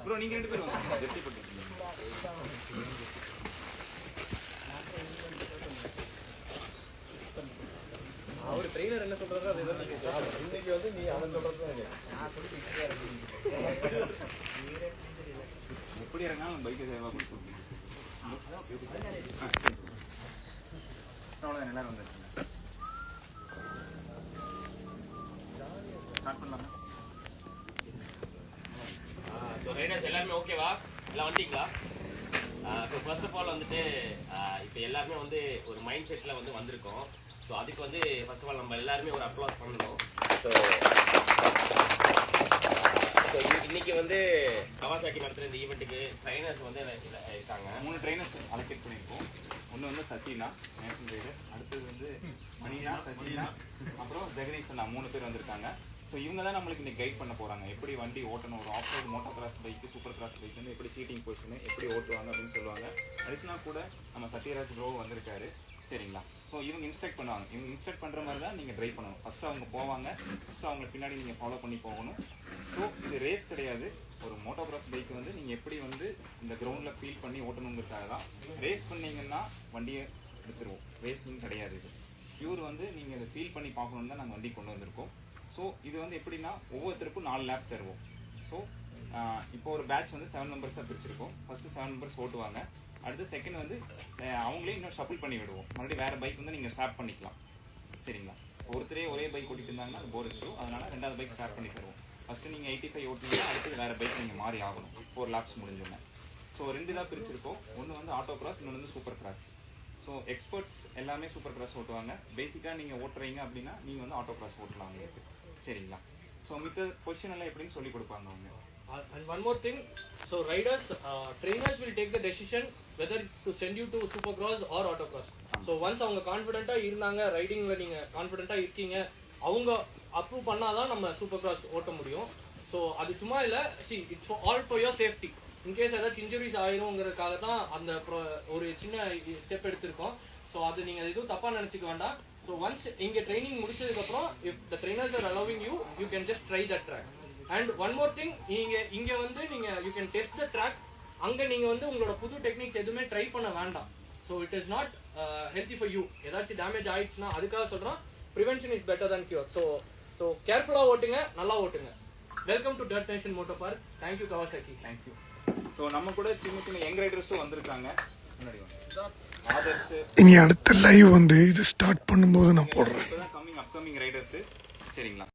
Bro நீங்க ரெண்டு பேரும் வாங்க ஜெர்சி போட்டுருக்கீங்க அவர் ட்ரெயினர் என்ன சொல்றாரோ அதை தான் இன்னைக்கு வந்து நீ அவன் சொல்றது நான் சொல்லி எப்படி இறங்கினாலும் பைக்கை சேவா கொடுத்துருக்கீங்க அவ்வளோதான் எல்லாரும் வந்துருக்கீங்க ஸ்டார்ட் பண்ணலாமா ஸோ ரைடர்ஸ் எல்லாருமே ஓகேவா எல்லாம் வந்துட்டீங்களா ஸோ ஃபர்ஸ்ட் ஆஃப் ஆல் வந்துட்டு இப்போ எல்லாருமே வந்து ஒரு மைண்ட் செட்டில் வந்து வந்திருக்கோம் ஸோ அதுக்கு வந்து ஃபர்ஸ்ட் ஆஃப் ஆல் நம்ம எல்லாருமே ஒரு அப்ளாஸ் பண்ணணும் ஸோ இன்னைக்கு வந்து கவாசாக்கி நடத்துகிற இந்த ஈவெண்ட்டுக்கு ட்ரைனர்ஸ் வந்து இருக்காங்க 3 ட்ரைனர்ஸ் அலோகேட் பண்ணியிருக்கோம் ஒன்று வந்து சசினா நேஷனல் ரைடர் அடுத்தது வந்து மணினா சசினா அப்புறம் ஜெகதீஷனா 3 பேர் வந்திருக்காங்க ஸோ இவங்க தான் நம்மளுக்கு இன்னைக்கு கைட் பண்ண போகிறாங்க எப்படி வண்டி ஓட்டணும் ஒரு off road moto cross bike super cross bike வந்து எப்படி சீட்டிங் பொசிஷனு எப்படி ஓட்டுவாங்க அப்படின்னு சொல்லுவாங்க அடிஷனலாக கூட நம்ம சத்யராஜ் ப்ரோ வந்திருக்காரு சரிங்களா ஸோ இவங்க இன்ஸ்ட்ரக்ட் பண்ணுவாங்க இவங்க இன்ஸ்ட்ரக்ட் பண்ணுற மாதிரி தான் நீங்கள் ட்ரைவ் பண்ணணும் ஃபஸ்ட்டு அவங்க போவாங்க ஃபஸ்ட்டு அவங்கள பின்னாடி நீங்கள் ஃபாலோ பண்ணி போகணும் ஸோ இது ரேஸ் கிடையாது ஒரு மோட்டோ கிராஸ் பைக் வந்து நீங்கள் எப்படி வந்து இந்த கிரவுண்டில் ஃபீல் பண்ணி ஓட்டணுங்கிறதுக்காக தான் ரேஸ் பண்ணிங்கன்னா வண்டியை எடுத்துருவோம் ரேஸிங் கிடையாது இது பியூர் வந்து நீங்கள் இதை ஃபீல் பண்ணி பார்க்கணுன்னு தான் நாங்கள் வண்டி கொண்டு வந்திருக்கோம் ஸோ இது வந்து எப்படின்னா ஒவ்வொருத்தருக்கும் 4 லேப் தருவோம் ஸோ இப்போ ஒரு பேட்ச் வந்து 7 மெம்பர்ஸாக பிரிச்சிருக்கோம் ஃபஸ்ட்டு 7 மெம்பர்ஸ் ஓட்டுவாங்க அடுத்து செகண்ட் வந்து அவங்களே இன்னும் ஷஃபிள் பண்ணி விடுவோம் மறுபடியும் வேறு பைக் வந்து நீங்கள் ஸ்டார்ட் பண்ணிக்கலாம் சரிங்களா ஒருத்தரே ஒரே பைக் ஓட்டிட்டு இருந்தாங்கன்னா அது போர் இஷ்யூ அதனால் 2வது பைக் ஸ்டார்ட் பண்ணி தருவோம் ஃபஸ்ட்டு நீங்கள் 85 ஓட்டிங்கன்னா அடுத்து வேறு பைக் நீங்கள் மாறி ஆகணும் 4 லேப்ஸ் முடிஞ்சோன்னே ஸோ 2 தான் பிரிச்சிருக்கோம் ஒன்று வந்து ஆட்டோ கிராஸ் இன்னொன்று வந்து சூப்பர் கிராஸ் ஸோ எக்ஸ்பர்ட்ஸ் எல்லாமே சூப்பர் கிராஸ் ஓட்டுவாங்க பேசிக்காக நீங்கள் ஓட்டுறீங்க அப்படின்னா நீங்கள் வந்து ஆட்டோ கிராஸ் ஓட்டலாம் உங்களுக்கு சரிங்களா ஸோ மித்த பொசிஷன் எல்லாம் எப்படின்னு சொல்லி கொடுப்பாங்க அவங்க And one more thing, so riders, trainers will take the decision whether to send you to supercross or autocross. So once அவங்க கான்ஃபிடென்ட்டா இருந்தாங்க ரைடிங்ல நீங்க கான்ஃபிடென்ட்டா இருக்கீங்க அவங்க அப்ரூவ் பண்ணாதான் நம்ம சூப்பர் கிராஸ் ஓட்ட முடியும் ஸோ அது சும்மா இல்லை it's all for your safety in case ஏதாச்சும் இன்ஜுரிஸ் ஆயிருங்கிறதுக்காக தான் அந்த ஒரு சின்ன ஸ்டெப் எடுத்திருக்கோம் ஸோ அது நீங்கள் எதுவும் தப்பாக நினச்சிக்க வேண்டாம் ஸோ ஒன்ஸ் இங்கே ட்ரைனிங் முடிச்சதுக்கப்புறம் if the trainers are allowing you you can just try that track and one more thing இங்கே வந்து நீங்கள் you can test the track அங்கே நீங்கள் வந்து உங்களோட புது டெக்னிக்ஸ் எதுவுமே ட்ரை பண்ண வேண்டாம் so it is not healthy for you ஏதாச்சும் டேமேஜ் ஆயிடுச்சுன்னா அதுக்காக சொல்கிறோம் prevention is better than cure so கேர்ஃபுல்லாக ஓட்டுங்க நல்லா ஓட்டுங்க welcome to dirt nation moto park thank you Kawasaki thank you so நம்ம கூட சின்ன சின்ன யங் ரைடர்ஸும் வந்திருக்காங்க இனி அடுத்த லைவ் வந்து இது ஸ்டார்ட் பண்ணும்போது நான் போடுறேன் கம்மிங் அப்கமிங் ரைடர்ஸு சரிங்களா